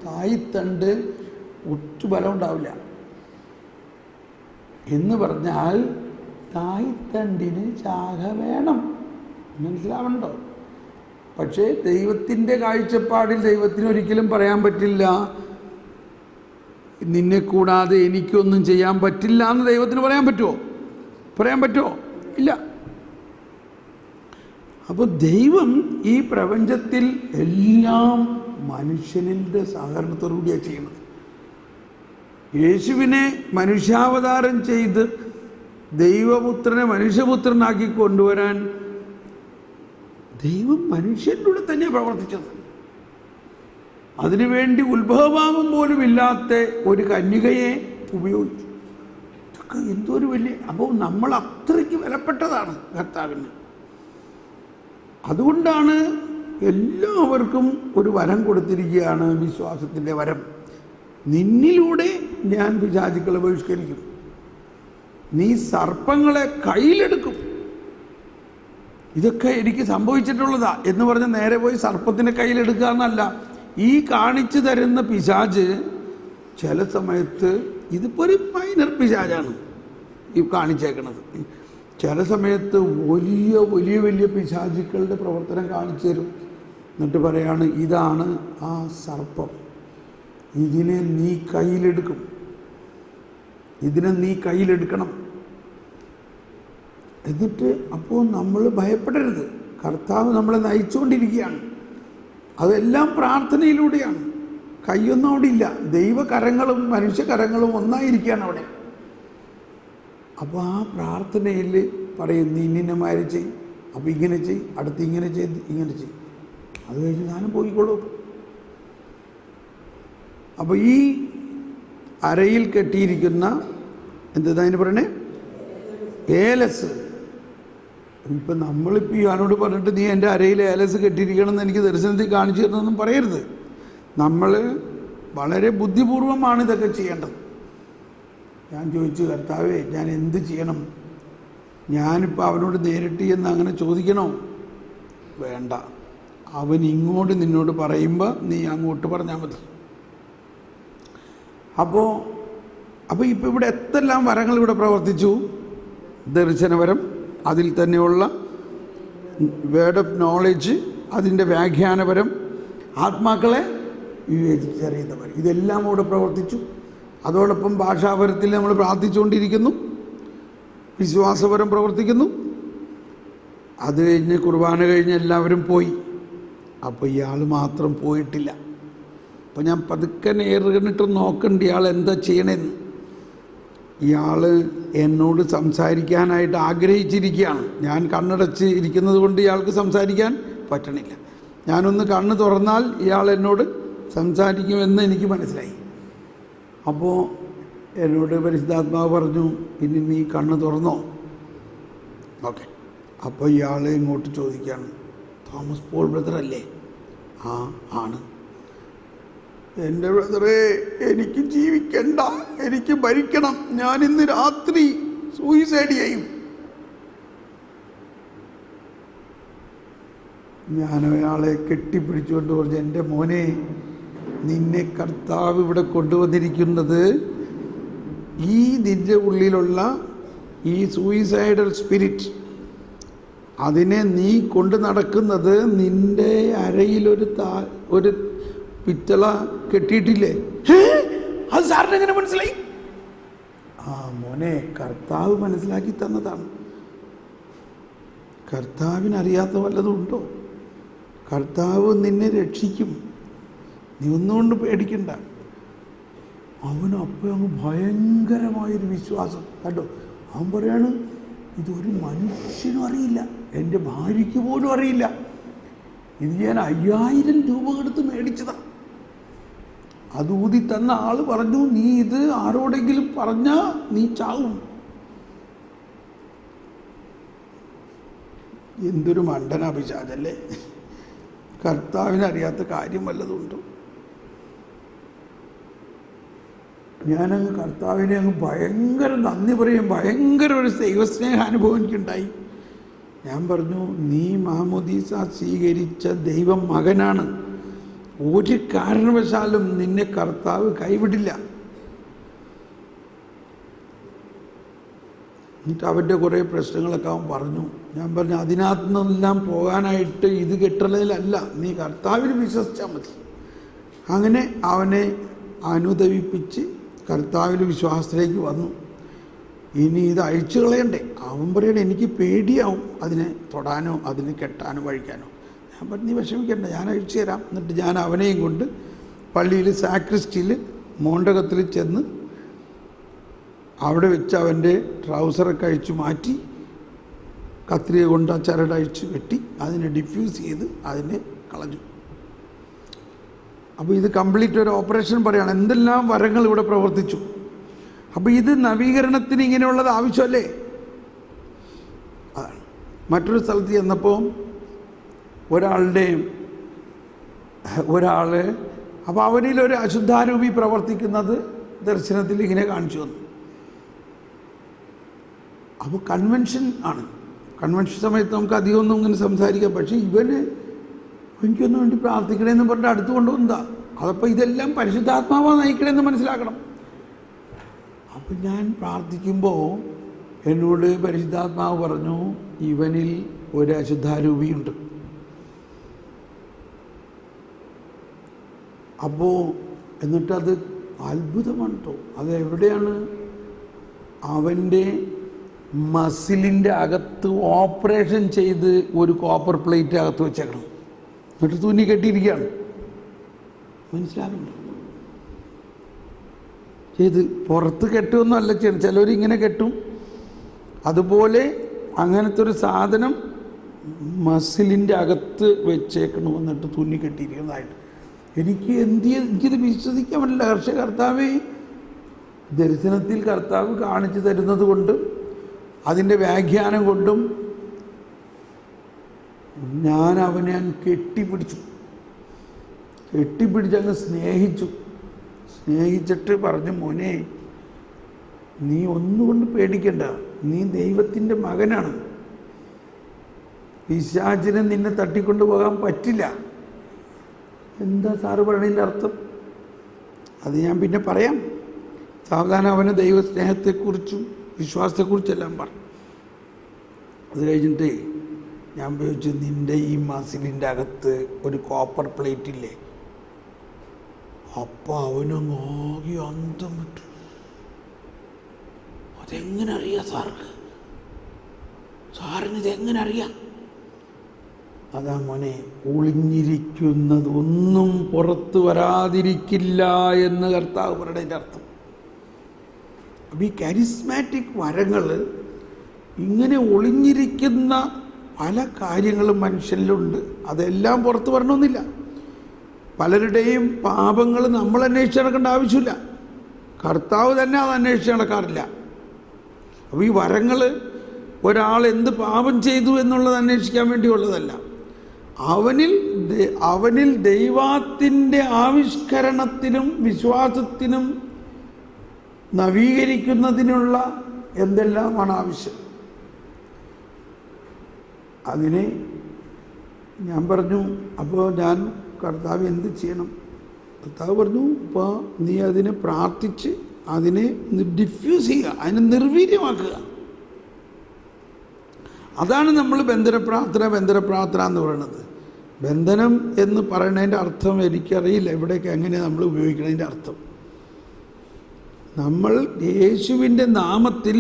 തായ്തണ്ട് ഒറ്റ ബലം ഉണ്ടാവില്ല. എന്ന് പറഞ്ഞാൽ തായ്തണ്ടിന് ശാഖ വേണം, മനസ്സിലാവണ്ടോ? പക്ഷേ ദൈവത്തിൻ്റെ കാഴ്ചപ്പാടിൽ ദൈവത്തിന് ഒരിക്കലും പറയാൻ പറ്റില്ല, നിന്നെ കൂടാതെ എനിക്കൊന്നും ചെയ്യാൻ പറ്റില്ല എന്ന് ദൈവത്തിന് പറയാൻ പറ്റുമോ? പറയാൻ പറ്റുമോ? ഇല്ല. അപ്പോൾ ദൈവം ഈ പ്രപഞ്ചത്തിൽ എല്ലാം മനുഷ്യനിൻ്റെ സഹകരണത്തോടുകൂടിയാണ് ചെയ്യുന്നത്. യേശുവിനെ മനുഷ്യാവതാരം ചെയ്ത് ദൈവപുത്രനെ മനുഷ്യപുത്രനാക്കി കൊണ്ടുവരാൻ ദൈവം മനുഷ്യനിലൂടെ തന്നെ പ്രവർത്തിച്ചത്. അതിനുവേണ്ടി ഉത്ഭവഭാവം പോലും ഇല്ലാത്ത ഒരു കന്യകയെ ഉപയോഗിച്ചു. ഇതൊക്കെ എന്തൊരു വലിയ, അപ്പോൾ നമ്മൾ അത്രയ്ക്ക് വിലപ്പെട്ടതാണ് കർത്താവിന്. അതുകൊണ്ടാണ് എല്ലാവർക്കും ഒരു വരം കൊടുത്തിരിക്കുകയാണ്, വിശ്വാസത്തിൻ്റെ വരം. നിന്നിലൂടെ ഞാൻ പിശാചുക്കളെ ബഹിഷ്കരിക്കും, നീ സർപ്പങ്ങളെ കയ്യിലെടുക്കും. ഇതൊക്കെ എനിക്ക് സംഭവിച്ചിട്ടുള്ളതാ എന്ന് പറഞ്ഞ് നേരെ പോയി സർപ്പത്തിനെ കയ്യിലെടുക്കുക എന്നല്ല. ഈ കാണിച്ചു തരുന്ന പിശാച് ചില സമയത്ത് ഇതിപ്പോൾ ഒരു മൈനർ പിശാചാണ് ഈ കാണിച്ചേക്കണത്. ചില സമയത്ത് വലിയ വലിയ വലിയ പിശാചുക്കളുടെ പ്രവർത്തനം കാണിച്ചു തരും. എന്നിട്ട് പറയാണ്, ഇതാണ് ആ സർപ്പം, ഇതിനെ നീ കയ്യിലെടുക്കും, ഇതിനെ നീ കയ്യിലെടുക്കണം. എന്നിട്ട് അപ്പോൾ നമ്മൾ ഭയപ്പെടരുത്, കർത്താവ് നമ്മളെ നയിച്ചുകൊണ്ടിരിക്കുകയാണ്. അതെല്ലാം പ്രാർത്ഥനയിലൂടെയാണ്. കൈയൊന്നും അവിടെ ഇല്ല, ദൈവകരങ്ങളും മനുഷ്യകരങ്ങളും ഒന്നായിരിക്കുകയാണ് അവിടെ. അപ്പോൾ ആ പ്രാർത്ഥനയിൽ പറയും, നീ ഇന്നമാര് ചെയ്യും, അപ്പോൾ ഇങ്ങനെ ചെയ്യും, അടുത്ത് ഇങ്ങനെ ചെയ്ത് ഇങ്ങനെ ചെയ്യും, അത് കഴിഞ്ഞ് ഞാനും പോയിക്കോളൂ. അപ്പോൾ ഈ അരയിൽ കെട്ടിയിരിക്കുന്ന എന്താ അതിന് പറയണേ, ഏലസ്. ഇപ്പം നമ്മളിപ്പോൾ ഇയാളോട് പറഞ്ഞിട്ട് നീ എൻ്റെ അരയിൽ ഏലസ് കെട്ടിയിരിക്കണമെന്ന് എനിക്ക് ദർശനത്തിൽ കാണിച്ചു തരണമെന്നും പറയരുത്. നമ്മൾ വളരെ ബുദ്ധിപൂർവമാണ് ഇതൊക്കെ ചെയ്യേണ്ടത്. ഞാൻ ചോദിച്ചു, കർത്താവേ ഞാൻ എന്ത് ചെയ്യണം? ഞാനിപ്പോൾ അവനോട് നേരിട്ട് എന്ന് അങ്ങനെ ചോദിക്കണോ? വേണ്ട, അവൻ ഇങ്ങോട്ട് നിന്നോട് പറയുമ്പോൾ നീ അങ്ങോട്ട് പറഞ്ഞാൽ മതി. അപ്പോൾ ഇപ്പോൾ ഇവിടെ എത്തെല്ലാം വരങ്ങൾ ഇവിടെ പ്രവർത്തിച്ചു. ദർശനവരം, അതിൽ തന്നെയുള്ള വേർഡ് ഓഫ് നോളജ്, അതിൻ്റെ വ്യാഖ്യാനപരം, ആത്മാക്കളെ വിവേചിച്ചറിയുന്നവർ, ഇതെല്ലാം ഇവിടെ പ്രവർത്തിച്ചു. അതോടൊപ്പം ഭാഷാപരത്തിൽ നമ്മൾ പ്രാർത്ഥിച്ചുകൊണ്ടിരിക്കുന്നു, വിശ്വാസപരം പ്രവർത്തിക്കുന്നു. അത് കഴിഞ്ഞ് കുർബാന കഴിഞ്ഞ് എല്ലാവരും പോയി. അപ്പോൾ ഇയാൾ മാത്രം പോയിട്ടില്ല. അപ്പോൾ ഞാൻ പതുക്കെ നേരിട്ട് നോക്കണ്ട ഇയാൾ എന്താ ചെയ്യണമെന്ന്. ഇയാൾ എന്നോട് സംസാരിക്കാനായിട്ട് ആഗ്രഹിച്ചിരിക്കുകയാണ്. ഞാൻ കണ്ണടച്ച് ഇരിക്കുന്നത് കൊണ്ട് ഇയാൾക്ക് സംസാരിക്കാൻ പറ്റണില്ല. ഞാനൊന്ന് കണ്ണ് തുറന്നാൽ ഇയാൾ എന്നോട് സംസാരിക്കുമെന്ന് എനിക്ക് മനസ്സിലായി. അപ്പോൾ എന്നോട് പരിശുദ്ധാത്മാവ് പറഞ്ഞു, ഇനി നീ കണ്ണ് തുറന്നോ? ഓക്കെ. അപ്പോൾ ഇയാൾ ഇങ്ങോട്ട് ചോദിക്കുകയാണ്, തോമസ് പോൾ ബ്രദർ അല്ലേ? ആ ആണ്. എൻ്റെ ബ്രദറെ, എനിക്ക് ജീവിക്കണ്ട, എനിക്ക് മരിക്കണം, ഞാനിന്ന് രാത്രി സൂയിസൈഡ് ചെയ്യും. ഞാൻ അയാളെ കെട്ടിപ്പിടിച്ചുകൊണ്ട് പറഞ്ഞു, എൻ്റെ മോനെ, നിന്നെ കർത്താവ് ഇവിടെ കൊണ്ടുവന്നിരിക്കുന്നത് ഈ നിൻ്റെ ഉള്ളിലുള്ള ഈ സൂയിസൈഡൽ സ്പിരിറ്റ്, അതിനെ നീ കൊണ്ട് നടക്കുന്നത് നിൻ്റെ അരയിലൊരു ഒരു പിത്തള കെട്ടിയിട്ടില്ലേ? അത് സാറിന് എങ്ങനെ മനസ്സിലായി? ആ മോനെ, കർത്താവ് മനസ്സിലാക്കി തന്നതാണ്. കർത്താവിനറിയാത്ത വല്ലതും ഉണ്ടോ? കർത്താവ് നിന്നെ രക്ഷിക്കും, നീ ഒന്നുകൊണ്ട് പേടിക്കണ്ട. അവന് അപ്പോൾ അങ്ങ് ഭയങ്കരമായൊരു വിശ്വാസം കണ്ടോ. അവൻ പറയാണ്, ഇതൊരു മനുഷ്യനും അറിയില്ല, എൻ്റെ ഭാര്യയ്ക്ക് പോലും അറിയില്ല, ഇത് ഞാൻ 5000 രൂപ കൊടുത്ത് മേടിച്ചതാണ്. അത് ഊതി തന്ന ആൾ പറഞ്ഞു, നീ ഇത് ആരോടെങ്കിലും പറഞ്ഞാൽ നീ ചാവും. എന്തൊരു മണ്ടനാ പിശാചല്ലേ! കർത്താവിനറിയാത്ത കാര്യം വല്ലതുണ്ടോ? ഞാനങ്ങ് കർത്താവിനെ അങ്ങ് ഭയങ്കര നന്ദി പറയും, ഭയങ്കര ഒരു ദൈവസ്നേഹാനുഭവം എനിക്കുണ്ടായി. ഞാൻ പറഞ്ഞു, നീ മാമോദീസ സ്വീകരിച്ച ദൈവം മകനാണ്, ഒരു കാരണവശാലും നിന്നെ കർത്താവ് കൈവിടില്ല. എന്നിട്ട് അവൻ്റെ കുറേ പ്രശ്നങ്ങളൊക്കെ അവൻ പറഞ്ഞു. ഞാൻ പറഞ്ഞു, അതിനകത്തു നിന്നെല്ലാം പോകാനായിട്ട് ഇത് കെട്ടുള്ളതിലല്ല, നീ കർത്താവിൽ വിശ്വസിച്ചാൽ മതി. അങ്ങനെ അവനെ അനുദവിപ്പിച്ച് കർത്താവിൽ വിശ്വാസത്തിലേക്ക് വന്നു. ഇനി ഇത് അഴിച്ചു കളയണ്ടേ? അവൻ പറയണേ, എനിക്ക് പേടിയാവും അതിനെ തൊടാനോ അതിനെ കെട്ടാനോ വഴിക്കാനോ. ഞാൻ പറഞ്ഞു, നീ വിഷമിക്കണ്ട, ഞാൻ അഴിച്ചു തരാം. എന്നിട്ട് ഞാൻ അവനെയും കൊണ്ട് പള്ളിയിൽ സാക്രിസ്റ്റിയിൽ മോണ്ടകത്തിൽ ചെന്ന് അവിടെ വെച്ച് അവൻ്റെ ട്രൗസറൊക്കെ അഴിച്ചു മാറ്റി, കത്രിക കൊണ്ട് ആ ചരടഴിച്ച് വെട്ടി അതിനെ ഡിഫ്യൂസ് ചെയ്ത് അതിനെ കളഞ്ഞു. അപ്പോൾ ഇത് കംപ്ലീറ്റ് ഒരു ഓപ്പറേഷൻ പറയുകയാണ്. എന്തെല്ലാം വരങ്ങൾ ഇവിടെ പ്രവർത്തിച്ചു. അപ്പോൾ ഇത് നവീകരണത്തിന് ഇങ്ങനെയുള്ളത് ആവശ്യമല്ലേ? അതാണ്. മറ്റൊരു സ്ഥലത്ത് ചെന്നപ്പോൾ ഒരാൾ അപ്പോൾ അവനിലൊരു അശുദ്ധാരൂപി പ്രവർത്തിക്കുന്നത് ദർശനത്തിൽ ഇങ്ങനെ കാണിച്ചു വന്നു. അപ്പോൾ കൺവെൻഷൻ ആണ്. കൺവെൻഷൻ സമയത്ത് നമുക്ക് അധികമൊന്നും ഇങ്ങനെ സംസാരിക്കാം. പക്ഷേ എനിക്കൊന്നും വേണ്ടി പ്രാർത്ഥിക്കണമെന്ന് പറഞ്ഞിട്ട് അടുത്ത് കൊണ്ടുവന്നതാ. അതപ്പോൾ ഇതെല്ലാം പരിശുദ്ധാത്മാവാ നയിക്കണമെന്ന് മനസ്സിലാക്കണം. അപ്പം ഞാൻ പ്രാർത്ഥിക്കുമ്പോൾ എന്നോട് പരിശുദ്ധാത്മാവ് പറഞ്ഞു, ഇവനിൽ ഒരു അശുദ്ധാരൂപിയുണ്ട്. അപ്പോൾ എന്നിട്ടത് അത്ഭുതമാണ് കേട്ടോ. അത് എവിടെയാണ്? അവൻ്റെ മസിലിൻ്റെ അകത്ത് ഓപ്പറേഷൻ ചെയ്ത് ഒരു കോപ്പർ പ്ലേറ്റ് അകത്ത് വെച്ചേക്കണം. എന്നിട്ട് തുന്നി കെട്ടിയിരിക്കുകയാണ്. മനസ്സിലാകുന്നുണ്ട്? ചെയ്ത് പുറത്ത് കെട്ടുമൊന്നും അല്ല ചെയ്യണം. ചിലവരിങ്ങനെ കെട്ടും. അതുപോലെ അങ്ങനത്തെ ഒരു സാധനം മസിലിൻ്റെ അകത്ത് വെച്ചേക്കണം. എന്നിട്ട് തുന്നി കെട്ടിയിരിക്കുന്നതായിട്ട് എനിക്കിത് വിശ്വസിക്കാൻ പറ്റില്ല. പക്ഷേ കർത്താവ് ദർശനത്തിൽ കർത്താവ് കാണിച്ചു തരുന്നത് കൊണ്ടും അതിൻ്റെ വ്യാഖ്യാനം കൊണ്ടും ഞാൻ അവനെ കെട്ടിപ്പിടിച്ചങ്ങ് സ്നേഹിച്ചിട്ട് പറഞ്ഞു, മോനെ, നീ ഒന്നുകൊണ്ട് പേടിക്കണ്ട, നീ ദൈവത്തിൻ്റെ മകനാണ്. പിശാചിനെ നിന്നെ തട്ടിക്കൊണ്ടു പോകാൻ പറ്റില്ല. എന്താ സാറ് പറയണതിൻ്റെ അർത്ഥം? അത് ഞാൻ പിന്നെ പറയാം. സാവധാനം അവന് ദൈവസ്നേഹത്തെക്കുറിച്ചും വിശ്വാസത്തെക്കുറിച്ചെല്ലാം പറഞ്ഞു. അത് കഴിഞ്ഞിട്ട് ഞാൻ ചോദിച്ചു, നിൻ്റെ ഈ മസിലിൻ്റെ അകത്ത് ഒരു കോപ്പർ പ്ലേറ്റ് ഇല്ലേ? അപ്പോൾ അവനങ്ങ് ആകെ അന്തം വിട്ടു. അതെങ്ങനെ അറിയാം സാറിന് ഇതെങ്ങനെ അറിയാം? അതാ മോനെ, ഒളിഞ്ഞിരിക്കുന്നതൊന്നും പുറത്തു വരാതിരിക്കില്ല എന്ന് കർത്താവ് പറയുന്നതിൻ്റെ അർത്ഥം. അപ്പം ഈ കരിസ്മാറ്റിക് വരങ്ങൾ ഇങ്ങനെ ഒളിഞ്ഞിരിക്കുന്ന പല കാര്യങ്ങളും മനുഷ്യനിലുണ്ട്. അതെല്ലാം പുറത്തു വരണമെന്നില്ല. പലരുടെയും പാപങ്ങൾ നമ്മൾ അന്വേഷിച്ച് നടക്കേണ്ട ആവശ്യമില്ല. കർത്താവ് തന്നെ അത് അന്വേഷിച്ച് നടക്കാറില്ല. അപ്പോൾ ഈ വരങ്ങൾ ഒരാൾ എന്ത് പാപം ചെയ്തു എന്നുള്ളത് അന്വേഷിക്കാൻ വേണ്ടിയുള്ളതല്ല. അവനിൽ ദൈവത്തിൻ്റെ ആവിഷ്കരണത്തിനും വിശ്വാസത്തിനും നവീകരിക്കുന്നതിനുള്ള എന്തെല്ലാമാണ് ആവശ്യം. അതിനെ ഞാൻ പറഞ്ഞു, അപ്പോൾ ഞാൻ കർത്താവ് എന്ത് ചെയ്യണം? കർത്താവ് പറഞ്ഞു, ഇപ്പോൾ നീ അതിനെ പ്രാർത്ഥിച്ച് അതിനെ ഡിഫ്യൂസ് ചെയ്യുക, അതിനെ നിർവീര്യമാക്കുക. അതാണ് നമ്മൾ ബന്ധനപ്രാർത്ഥന എന്ന് പറയുന്നത്. ബന്ധനം എന്ന് പറയുന്നതിൻ്റെ അർത്ഥം എനിക്കറിയില്ല ഇവിടേക്ക് എങ്ങനെയാണ് നമ്മൾ ഉപയോഗിക്കുന്നതിൻ്റെ അർത്ഥം. നമ്മൾ യേശുവിൻ്റെ നാമത്തിൽ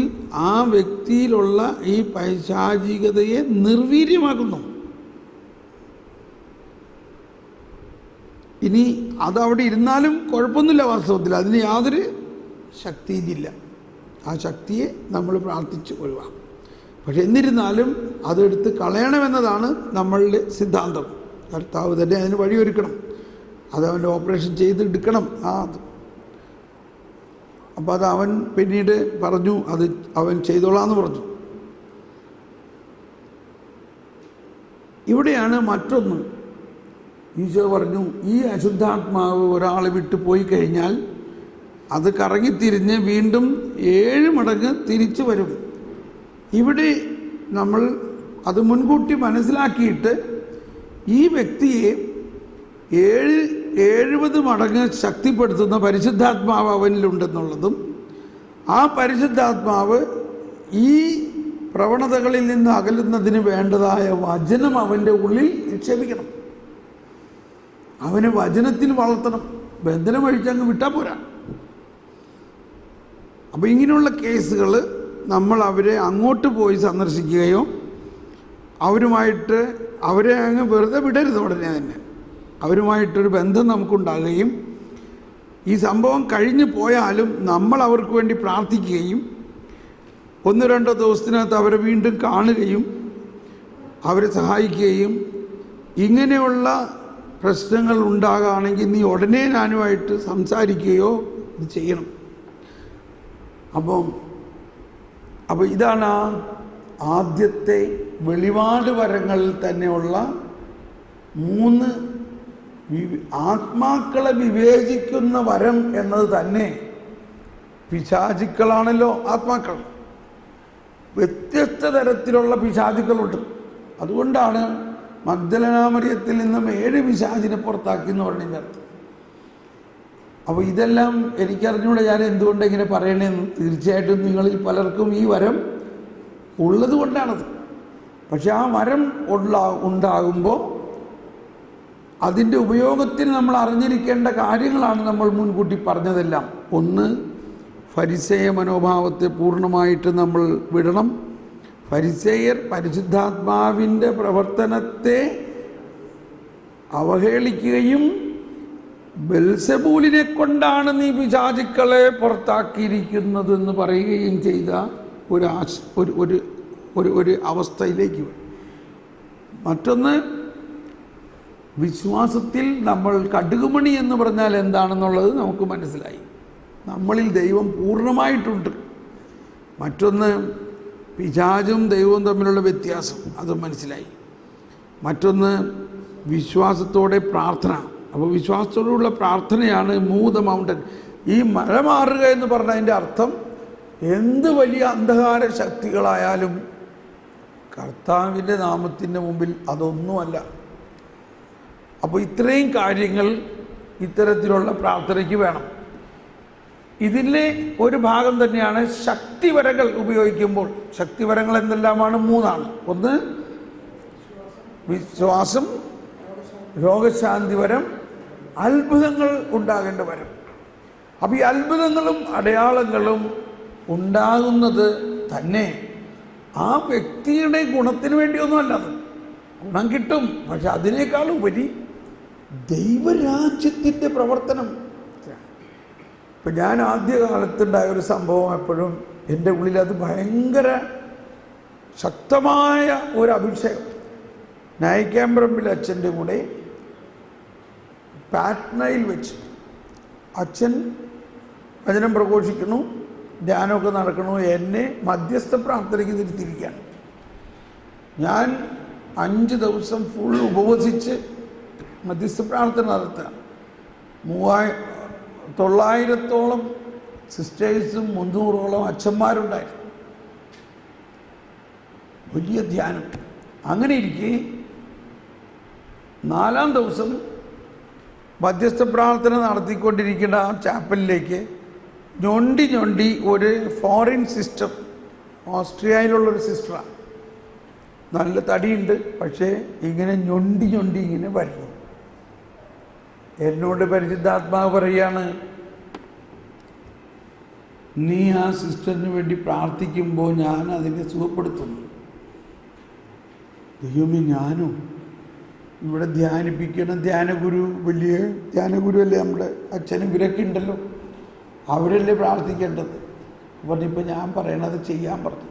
ആ വ്യക്തിയിലുള്ള ഈ പൈശാചികതയെ നിർവീര്യമാക്കുന്നു. ഇനി അതവിടെ ഇരുന്നാലും കുഴപ്പമൊന്നുമില്ല. വാസ്തവത്തിൽ അതിന് യാതൊരു ശക്തിയില്ല. ആ ശക്തിയെ നമ്മൾ പ്രാർത്ഥിച്ച് ഒഴിവാക്കും. പക്ഷെ എന്നിരുന്നാലും അതെടുത്ത് കളയണമെന്നതാണ് നമ്മളുടെ സിദ്ധാന്തം. കർത്താവ് തന്നെ അതിന് വഴിയൊരുക്കണം. അതവൻ്റെ ഓപ്പറേഷൻ ചെയ്തെടുക്കണം. അപ്പോൾ അത് അവൻ പിന്നീട് പറഞ്ഞു, അത് അവൻ ചെയ്തോളാന്ന് പറഞ്ഞു. ഇവിടെയാണ് മറ്റൊന്ന്. ഈശോ പറഞ്ഞു, ഈ അശുദ്ധാത്മാവ് ഒരാളെ വിട്ടു പോയി കഴിഞ്ഞാൽ അത് കറങ്ങിത്തിരിഞ്ഞ് വീണ്ടും 7 മടങ്ങ് തിരിച്ചു വരും. ഇവിടെ നമ്മൾ അത് മുൻകൂട്ടി മനസ്സിലാക്കിയിട്ട് ഈ വ്യക്തിയെ 70 മടങ്ങ് ശക്തിപ്പെടുത്തുന്ന പരിശുദ്ധാത്മാവ് അവനിലുണ്ടെന്നുള്ളതും ആ പരിശുദ്ധാത്മാവ് ഈ പ്രവണതകളിൽ നിന്ന് അകലുന്നതിന് വേണ്ടതായ വചനം അവൻ്റെ ഉള്ളിൽ നിക്ഷേപിക്കണം. അവനെ വചനത്തിൽ വളർത്തണം. ബന്ധനം അഴിച്ചങ്ങ് വിട്ടാൽ പോരാ. അപ്പോൾ ഇങ്ങനെയുള്ള കേസുകൾ നമ്മൾ അവരെ അങ്ങോട്ട് പോയി സന്ദർശിക്കുകയോ അവരെ അങ്ങ് വെറുതെ വിടരുത്. ഉടനെ തന്നെ അവരുമായിട്ടൊരു ബന്ധം നമുക്കുണ്ടാകുകയും ഈ സംഭവം കഴിഞ്ഞു പോയാലും നമ്മൾ അവർക്ക് വേണ്ടി പ്രാർത്ഥിക്കുകയും 1-2 ദിവസത്തിനകത്ത് അവരെ വീണ്ടും കാണുകയും അവരെ സഹായിക്കുകയും ഇങ്ങനെയുള്ള പ്രശ്നങ്ങൾ ഉണ്ടാകുകയാണെങ്കിൽ നീ ഉടനെ ഞാനുമായിട്ട് സംസാരിക്കുകയോ ഇത് ചെയ്യണം. അപ്പോൾ ഇതാണ് ആദ്യത്തെ വെളിപാട് വരങ്ങളിൽ തന്നെയുള്ള 3 ആത്മാക്കളെ വിവേചിക്കുന്ന വരം എന്നത് തന്നെ. പിശാചുക്കളാണല്ലോ ആത്മാക്കൾ. വ്യത്യസ്ത തരത്തിലുള്ള പിശാചുക്കളുണ്ട്. അതുകൊണ്ടാണ് മഗ്ദലന മറിയത്തിൽ നിന്നും 7 പിശാചിനെ പുറത്താക്കി എന്ന് പറഞ്ഞതിൻ്റെ അർത്ഥം. അപ്പോൾ ഇതെല്ലാം എനിക്കറിഞ്ഞൂടെ ഞാൻ എന്തുകൊണ്ട് ഇങ്ങനെ പറയണേന്ന്. തീർച്ചയായിട്ടും നിങ്ങളിൽ പലർക്കും ഈ വരം ഉള്ളത് കൊണ്ടാണത്. പക്ഷെ ആ വരം ഉണ്ടാകുമ്പോൾ അതിൻ്റെ ഉപയോഗത്തിന് നമ്മൾ അറിഞ്ഞിരിക്കേണ്ട കാര്യങ്ങളാണ് നമ്മൾ മുൻകൂട്ടി പറഞ്ഞതെല്ലാം. ഒന്ന്, ഫരിസേയ മനോഭാവത്തെ പൂർണ്ണമായിട്ട് നമ്മൾ വിടണം. ഫരിസേയർ പരിശുദ്ധാത്മാവിൻ്റെ പ്രവർത്തനത്തെ അവഹേളിക്കുകയും ബെൽസെബൂലിനെ കൊണ്ടാണ് നീ പിശാചുക്കളെ പുറത്താക്കിയിരിക്കുന്നതെന്ന് പറയുകയും ചെയ്ത ഒരു അവസ്ഥയിലേക്ക് വരും. മറ്റൊന്ന്, വിശ്വാസത്തിൽ നമ്മൾ കടുകുമണി എന്ന് പറഞ്ഞാൽ എന്താണെന്നുള്ളത് നമുക്ക് മനസ്സിലായി. നമ്മളിൽ ദൈവം പൂർണ്ണമായിട്ടുണ്ട്. മറ്റൊന്ന്, പിശാചും ദൈവവും തമ്മിലുള്ള വ്യത്യാസം, അത് മനസ്സിലായി. മറ്റൊന്ന്, വിശ്വാസത്തോടെ പ്രാർത്ഥന. അപ്പോൾ വിശ്വാസത്തോടുള്ള പ്രാർത്ഥനയാണ് മൂവ് ദ മൗണ്ടൻ. ഈ മഴ മാറുക എന്ന് പറഞ്ഞതിൻ്റെ അർത്ഥം എന്ത് വലിയ അന്ധകാര ശക്തികളായാലും കർത്താവിൻ്റെ നാമത്തിൻ്റെ മുമ്പിൽ അതൊന്നുമല്ല. അപ്പോൾ ഇത്രയും കാര്യങ്ങൾ ഇത്തരത്തിലുള്ള പ്രാർത്ഥനയ്ക്ക് വേണം. ഇതിലെ ഒരു ഭാഗം തന്നെയാണ് ശക്തിവരങ്ങൾ ഉപയോഗിക്കുമ്പോൾ. ശക്തിവരങ്ങൾ എന്തെല്ലാമാണ്? 3. ഒന്ന്, വിശ്വാസം, രോഗശാന്തി വരം, അത്ഭുതങ്ങൾ ഉണ്ടാകേണ്ട വരം. അപ്പോൾ ഈ അത്ഭുതങ്ങളും അടയാളങ്ങളും ഉണ്ടാകുന്നത് തന്നെ ആ വ്യക്തിയുടെ ഗുണത്തിന് വേണ്ടിയൊന്നുമല്ല. അത് ഗുണം കിട്ടും, പക്ഷെ അതിനേക്കാൾ ഉപരി ദൈവരാജ്യത്തിൻ്റെ പ്രവർത്തനം. ഇപ്പം ഞാൻ ആദ്യകാലത്തുണ്ടായ ഒരു സംഭവം എപ്പോഴും എൻ്റെ ഉള്ളിൽ അത് ഭയങ്കര ശക്തമായ ഒരു അഭിഷേകം. നായിക്കാമ്പറമ്പിൽ അച്ഛൻ്റെ കൂടെ പാറ്റ്നയിൽ വെച്ച് അച്ഛൻ വചനം പ്രഘോഷിക്കണു, ധ്യാനമൊക്കെ നടക്കണു. എന്നെ മധ്യസ്ഥ പ്രാർത്ഥനയ്ക്ക് തിരുത്തിരിക്കുകയാണ്. ഞാൻ 5 ദിവസം ഫുൾ ഉപവസിച്ച് മധ്യസ്ഥ പ്രാർത്ഥന നടത്തുക. 900ഓളം സിസ്റ്റേഴ്സും 300ഓളം അച്ഛന്മാരുണ്ടായിരുന്നു. വലിയ ധ്യാനം. അങ്ങനെ ഇരിക്കെ 4-ാം ദിവസം മധ്യസ്ഥ പ്രാർത്ഥന നടത്തിക്കൊണ്ടിരിക്കുന്ന ആ ചാപ്പലിലേക്ക് ഞൊണ്ടി ഒരു ഫോറിൻ സിസ്റ്റർ, ഓസ്ട്രിയയിലുള്ളൊരു സിസ്റ്ററാണ്. നല്ല തടിയുണ്ട്, പക്ഷേ ഇങ്ങനെ ഞൊണ്ടി ഇങ്ങനെ വരുന്നു. എന്നോട് പരിശുദ്ധാത്മാവ് പറയാണ്, നീ ആ സിസ്റ്ററിന് വേണ്ടി പ്രാർത്ഥിക്കുമ്പോൾ ഞാൻ അതിനെ സുഖപ്പെടുത്തുന്നു. ദൈവമേ, ഞാനും ഇവിടെ ധ്യാനിപ്പിക്കണം. ധ്യാനഗുരു, വലിയ ധ്യാനഗുരു അല്ലേ നമ്മുടെ അച്ഛനും ഇവരൊക്കെ ഉണ്ടല്ലോ, അവരല്ലേ പ്രാർത്ഥിക്കേണ്ടത്. പറഞ്ഞിപ്പോൾ ഞാൻ പറയണത് ചെയ്യാൻ പറഞ്ഞു.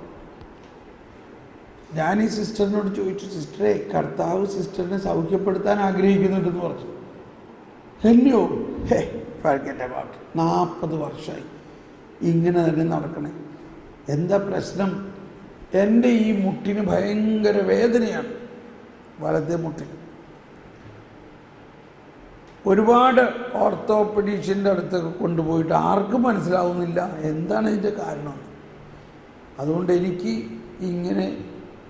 ഞാൻ ഈ സിസ്റ്ററിനോട് ചോദിച്ചു, സിസ്റ്ററെ, കർത്താവ് സിസ്റ്ററിനെ സൗഖ്യപ്പെടുത്താൻ ആഗ്രഹിക്കുന്നുണ്ടെന്ന് പറഞ്ഞു. എന്നെയോ? പഴക്കൻ്റെ പാട്ട് 40 വർഷമായി ഇങ്ങനെ തന്നെ നടക്കണേ. എന്താ പ്രശ്നം? എൻ്റെ ഈ മുട്ടിന് ഭയങ്കര വേദനയാണ്, വലത്തെ മുട്ടിന്. ഒരുപാട് ഓർത്തോപെഡീഷ്യൻ്റെ അടുത്തൊക്കെ കൊണ്ടുപോയിട്ട് ആർക്കും മനസ്സിലാവുന്നില്ല എന്താണ് ഇതിൻ്റെ കാരണം. അതുകൊണ്ട് എനിക്ക് ഇങ്ങനെ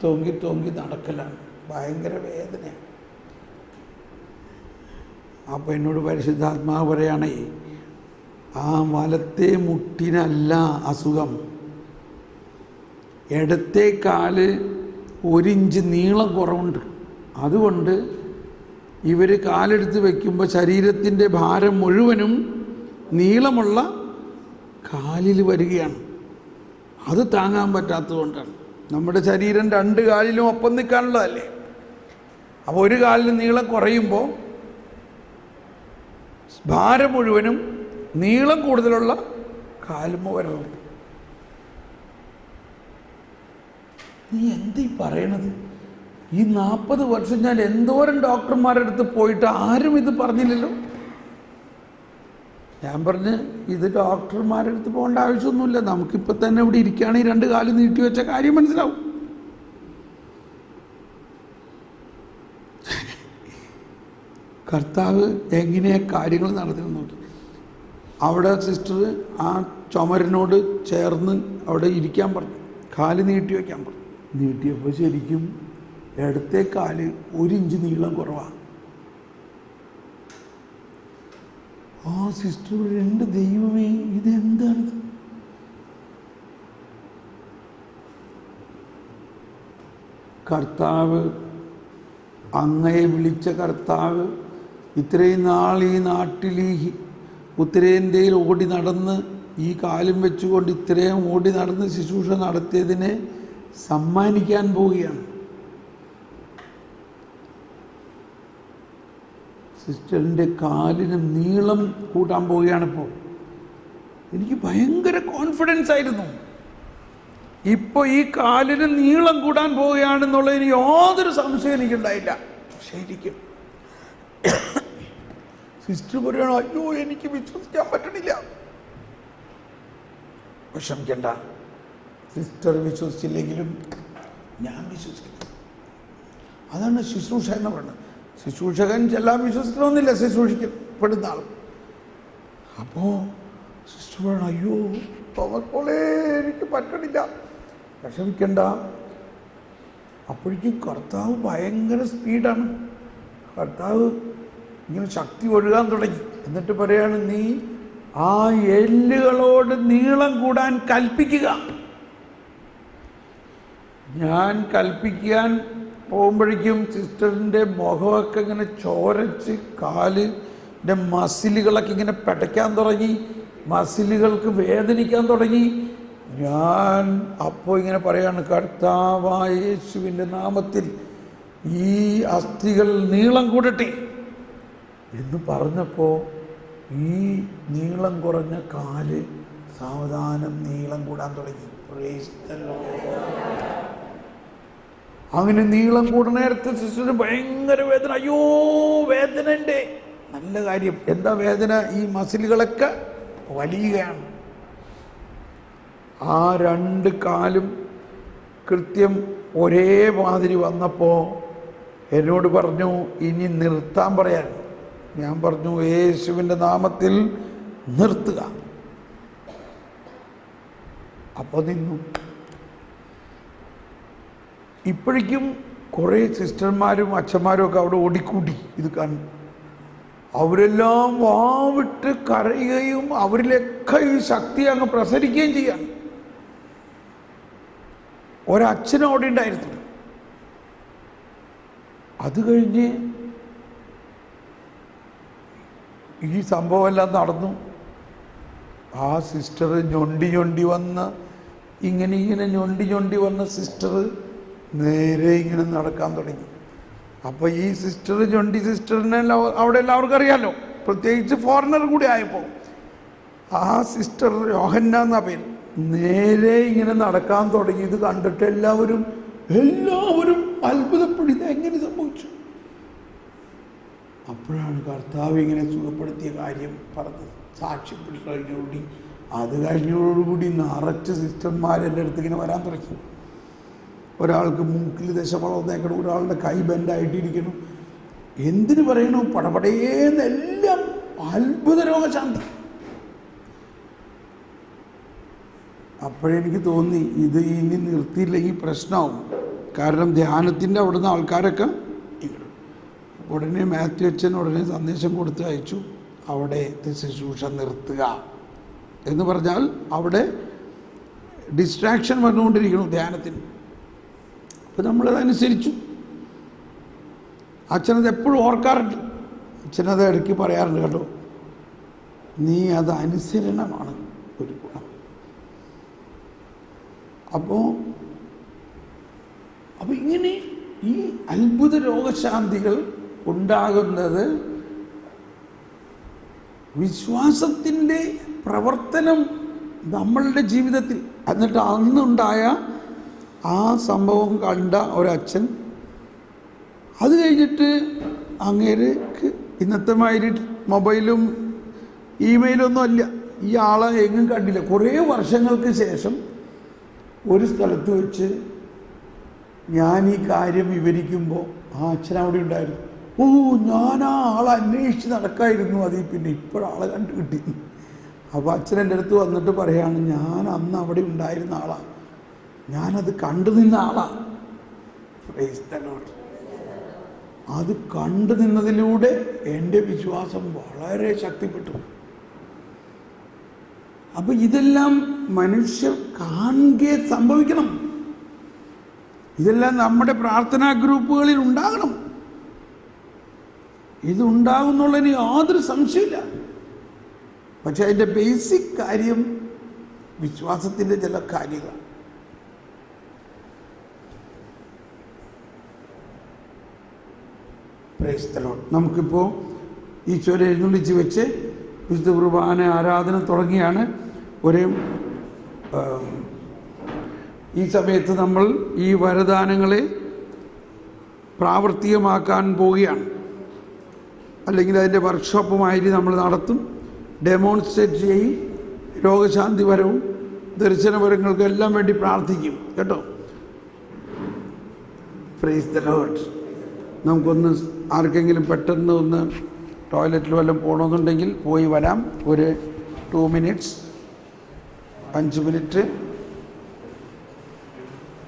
തോങ്കി നടക്കലാണ്, ഭയങ്കര വേദനയാണ്. അപ്പോൾ എന്നോട് പരിശുദ്ധാത്മാവ് പറയുകയാണേ, ആ വലത്തെ മുട്ടിനല്ല അസുഖം, ഇടത്തെ കാല് 1 ഇഞ്ച് നീളം കുറവുണ്ട്. അതുകൊണ്ട് ഇവർ കാലെടുത്ത് വയ്ക്കുമ്പോൾ ശരീരത്തിൻ്റെ ഭാരം മുഴുവനും നീളമുള്ള കാലിൽ വരികയാണ്. അത് താങ്ങാൻ പറ്റാത്തതുകൊണ്ടാണ്. നമ്മുടെ ശരീരം 2 കാലിലും ഒപ്പം നിൽക്കാനുള്ളതല്ലേ. അപ്പോൾ ഒരു കാലിന് നീളം കുറയുമ്പോൾ ഭാരം മുഴുവനും നീളം കൂടുതലുള്ള കാലുമ വരണം. നീ എന്തീ പറയണത്? ഈ 40 വർഷം ഞാൻ എന്തോരം ഡോക്ടർമാരുടെ അടുത്ത് പോയിട്ട് ആരും ഇത് പറഞ്ഞില്ലല്ലോ. ഞാൻ പറഞ്ഞ്, ഇത് ഡോക്ടർമാരുടെ അടുത്ത് പോകേണ്ട ആവശ്യമൊന്നുമില്ല, നമുക്കിപ്പോൾ തന്നെ ഇവിടെ ഇരിക്കുകയാണെങ്കിൽ 2 കാല് നീട്ടി വെച്ച കാര്യം മനസ്സിലാവും. കർത്താവ് എങ്ങനെയാ കാര്യങ്ങൾ നടത്തുന്നത് നോക്കി. അവിടെ സിസ്റ്റർ ആ ചുമരിനോട് ചേർന്ന് അവിടെ ഇരിക്കാൻ പറഞ്ഞു, കാല് നീട്ടി വയ്ക്കാൻ പറഞ്ഞു. നീട്ടിയപ്പോൾ ശരിക്കും ഇടത്തെ കാല് 1 ഇഞ്ച് നീളം കുറവാണ്. ആ സിസ്റ്റർ, എൻ്റെ ദൈവമേ, ഇതെന്താണിത്? കർത്താവ്, അങ്ങയെ വിളിച്ച കർത്താവ് ഇത്രയും നാൾ ഈ നാട്ടിൽ ഈ ഉത്തരേന്ത്യയിൽ ഓടി നടന്ന് ഈ കാലും വെച്ചുകൊണ്ട് ഇത്രയും ഓടി നടന്ന് ശുശ്രൂഷ നടത്തിയതിനെ സമ്മാനിക്കാൻ പോവുകയാണ്. സിസ്റ്ററിൻ്റെ കാലിന് നീളം കൂട്ടാൻ പോവുകയാണിപ്പോൾ. എനിക്ക് ഭയങ്കര കോൺഫിഡൻസ് ആയിരുന്നു. ഇപ്പോൾ ഈ കാലിന് നീളം കൂടാൻ പോവുകയാണെന്നുള്ളതിന് യാതൊരു സംശയം എനിക്കുണ്ടായില്ല. ശരിക്കും സിസ്റ്റർ പറയണോ, അയ്യോ എനിക്ക് വിശ്വസിക്കാൻ പറ്റണില്ല. വിഷമിക്കണ്ട, സിസ്റ്റർ വിശ്വസിച്ചില്ലെങ്കിലും ഞാൻ വിശ്വസിക്കുന്നു. അതാണ് ശുശ്രൂഷ എന്ന് പറയുന്നത്. ശുശ്രൂഷകൻ എല്ലാം വിശ്വസിക്കണമെന്നില്ല, ശുശ്രൂഷിക്കപ്പെടുന്ന ആൾ. അപ്പോൾ സിസ്റ്റർ പറയണം, അയ്യോ പോലെ എനിക്ക് പറ്റണില്ല. വിഷമിക്കണ്ട. അപ്പോഴേക്കും കർത്താവ് ഭയങ്കര സ്പീഡാണ്. കർത്താവ് ഇങ്ങനെ ശക്തി ഒഴുകാൻ തുടങ്ങി. എന്നിട്ട് പറയാണ്, നീ ആ എല്ലുകളോട് നീളം കൂടാൻ കൽപ്പിക്കുക. ഞാൻ കൽപ്പിക്കാൻ പോകുമ്പോഴേക്കും സിസ്റ്ററിൻ്റെ മുഖമൊക്കെ ഇങ്ങനെ ചോരച്ച് കാലിൻ്റെ മസിലുകളൊക്കെ ഇങ്ങനെ പിടയ്ക്കാൻ തുടങ്ങി, മസിലുകൾക്ക് വേദനിക്കാൻ തുടങ്ങി. ഞാൻ അപ്പോൾ ഇങ്ങനെ പറയാണ്, കർത്താവായ യേശുവിൻ്റെ നാമത്തിൽ ഈ അസ്ഥികൾ നീളം കൂടട്ടെ എന്ന് പറഞ്ഞപ്പോൾ ഈ നീളം കുറഞ്ഞ കാല് സാവധാനം നീളം കൂടാൻ തുടങ്ങി. Praise the Lord. അങ്ങനെ നീളം കൂടുന്ന നേരത്തെ സിസ്റ്ററിന് ഭയങ്കര വേദന. അയ്യോ വേദന ഉണ്ട്. നല്ല കാര്യം. എന്താ വേദന? ഈ മസിലുകളൊക്കെ വലിയുകയാണ്. ആ 2 കാലും കൃത്യം ഒരേ മാതിരി വന്നപ്പോൾ എന്നോട് പറഞ്ഞു, ഇനി നിർത്താൻ പറയാൻ. ഞാൻ പറഞ്ഞു, യേശുവിൻ്റെ നാമത്തിൽ നിർത്തുക. അപ്പോൾ നിന്നു. ഇപ്പോഴേക്കും കുറേ സിസ്റ്റർമാരും അച്ഛന്മാരും ഒക്കെ അവിടെ ഓടിക്കൂടി ഇത് കാണും. അവരെല്ലാം വാവിട്ട് കരയുകയും അവരിലൊക്കെ ഈ ശക്തി അങ്ങ് പ്രസരിക്കുകയും ചെയ്യാം. ഒരച്ഛനും അവിടെ ഉണ്ടായിരുന്നു. അത് കഴിഞ്ഞ് ഈ സംഭവമെല്ലാം നടന്നു. ആ സിസ്റ്റർ ഞൊണ്ടി വന്ന് ഇങ്ങനെ ഞൊണ്ടി വന്ന സിസ്റ്റർ നേരെ ഇങ്ങനെ നടക്കാൻ തുടങ്ങി. അപ്പോൾ ഈ സിസ്റ്റർ സിസ്റ്ററിനെ അവിടെ എല്ലാവർക്കും അറിയാമല്ലോ, പ്രത്യേകിച്ച് ഫോറിനർ കൂടി ആയപ്പോൾ. ആ സിസ്റ്റർ യോഹന്ന എന്നാ പേര്. നേരെ ഇങ്ങനെ നടക്കാൻ തുടങ്ങി. ഇത് കണ്ടിട്ട് എല്ലാവരും അത്ഭുതപ്പെടും, ഇത് എങ്ങനെ സംഭവിച്ചു? അപ്പോഴാണ് കർത്താവ് ഇങ്ങനെ സുഖപ്പെടുത്തിയ കാര്യം പറഞ്ഞത്. സാക്ഷ്യപ്പെട്ട് കഴിഞ്ഞോടി അത് കഴിഞ്ഞോടുകൂടി നിറച്ച് സിസ്റ്റർമാരെൻ്റെ അടുത്ത് ഇങ്ങനെ വരാൻ തുടങ്ങി. ഒരാൾക്ക് മൂക്കിൽ ദശമളം വന്നേക്കണം, ഒരാളുടെ കൈ ബെൻഡായിട്ടിരിക്കണം. എന്തിനു പറയണു? പടപടേന്നെല്ലാം അത്ഭുത രോഗശാന്തി. അപ്പോഴെനിക്ക് തോന്നി, ഇത് ഇനി നിർത്തിയില്ലെങ്കിൽ പ്രശ്നമാവും. കാരണം ധ്യാനത്തിൻ്റെ അവിടുന്ന് ആൾക്കാരൊക്കെ ഉടനെ മാത്യു അച്ഛൻ ഉടനെ സന്ദേശം കൊടുത്ത് അയച്ചു, അവിടെ ശുശ്രൂഷ നിർത്തുക എന്ന് പറഞ്ഞാൽ അവിടെ ഡിസ്ട്രാക്ഷൻ വന്നുകൊണ്ടിരിക്കണം ധ്യാനത്തിന്. അപ്പോൾ നമ്മളതനുസരിച്ചു. അച്ഛനത് എപ്പോഴും ഓർക്കാറുണ്ട്, അച്ഛനത് ഇടയ്ക്ക് പറയാറുണ്ട് കേട്ടോ, നീ അത് അനുസരണമാണ് ഒരു ഗുണം. അപ്പോൾ ഇങ്ങനെ ഈ അത്ഭുത രോഗശാന്തികൾ ഉണ്ടാകുന്നത് വിശ്വാസത്തിൻ്റെ പ്രവർത്തനം നമ്മളുടെ ജീവിതത്തിൽ. എന്നിട്ട് അന്നുണ്ടായ ആ സംഭവം കണ്ട ഒരച്ഛൻ, അത് കഴിഞ്ഞിട്ട് അങ്ങേർക്ക് ഇന്നത്തെ മാതിരി മൊബൈലും ഇമെയിലൊന്നും അല്ല, ഈ ആളെ എങ്ങും കണ്ടില്ല. കുറേ വർഷങ്ങൾക്ക് ശേഷം ഒരു സ്ഥലത്ത് വെച്ച് ഞാൻ ഈ കാര്യം വിവരിക്കുമ്പോൾ ആ അച്ഛൻ അവിടെ ഉണ്ടായിരുന്നു. ഓ, ഞാൻ ആ ആളെ അന്വേഷിച്ച് നടക്കായിരുന്നു, അതിൽ പിന്നെ ഇപ്പോഴാളെ കണ്ടു കിട്ടി. അപ്പോൾ അച്ഛൻ എൻ്റെ അടുത്ത് വന്നിട്ട് പറയാണ്, ഞാൻ അന്ന് അവിടെ ഉണ്ടായിരുന്ന ആളാണ്, ഞാനത് കണ്ടു നിന്ന ആളാണ്. Praise the Lord. അത് കണ്ടു നിന്നതിലൂടെ എൻ്റെ വിശ്വാസം വളരെ ശക്തിപ്പെട്ടു. അപ്പോൾ ഇതെല്ലാം മനുഷ്യർ കാണുകെ സംഭവിക്കണം. ഇതെല്ലാം നമ്മുടെ പ്രാർത്ഥനാ ഗ്രൂപ്പുകളിൽ ഉണ്ടാകണം. ഇതുണ്ടാകുന്നുള്ളതിന് യാതൊരു സംശയമില്ല. പക്ഷെ അതിൻ്റെ ബേസിക് കാര്യം വിശ്വാസത്തിൻ്റെ ചില കാര്യങ്ങളാണ്. Praise the Lord. നമുക്കിപ്പോൾ ഈശോയെ എഴുന്നള്ളിച്ച് വെച്ച് വിശുദ്ധ കുർബാന ആരാധന തുടങ്ങിയാണ്. ഈ സമയത്ത് നമ്മൾ ഈ വരദാനങ്ങളെ പ്രാവർത്തികമാക്കാൻ പോവുകയാണ്. അല്ലെങ്കിൽ അതിൻ്റെ വർക്ക്ഷോപ്പുമായിട്ട് നമ്മൾ നടത്തും, ഡെമോൺസ്ട്രേറ്റ് ചെയ്യും. രോഗശാന്തിപരവും ദർശനപരങ്ങൾക്കും എല്ലാം വേണ്ടി പ്രാർത്ഥിക്കും കേട്ടോ. Praise the Lord. നമുക്കൊന്ന് ആർക്കെങ്കിലും പെട്ടെന്ന് ഒന്ന് ടോയ്ലറ്റിൽ വല്ലതും പോകണമെന്നുണ്ടെങ്കിൽ പോയി വരാം. ഒരു 2 മിനിറ്റ്സ്, 5 മിനിറ്റ്